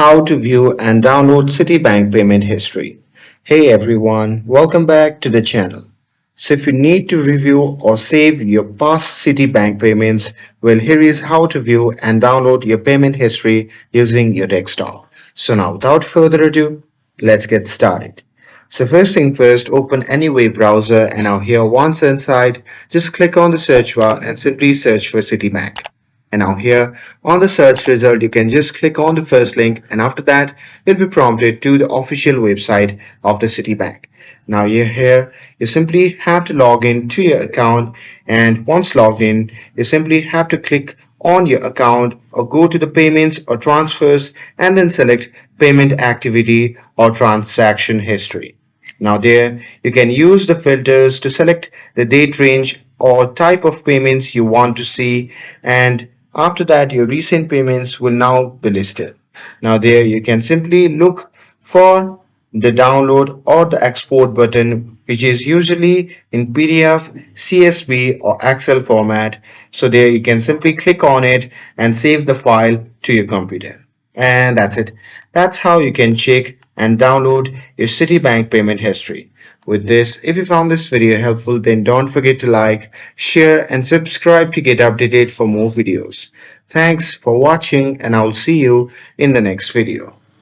how to view and download Citibank payment history. Hey everyone, welcome back to the channel. So if you need to review or save your past Citibank payments, well here is how to view and download your payment history using your desktop. So now without further ado, let's get started. So first thing first, open any web browser and now here once inside, just click on the search bar and simply search for Citibank. And now here on the search result, you can just click on the first link and after that you'll be prompted to the official website of the Citibank. Now you're here, you simply have to log in to your account, and once logged in, you simply have to click on your account or go to the payments or transfers and then select payment activity or transaction history. Now there you can use the filters to select the date range or type of payments you want to see, and after that your recent payments will now be listed. Now there you can simply look for the download or the export button, which is usually in PDF, CSV or Excel format. So there you can simply click on it and save the file to your computer. And that's it. That's how you can check and download your Citibank payment history. With this, if you found this video helpful, then don't forget to like, share and subscribe to get updated for more videos. Thanks for watching and I'll see you in the next video.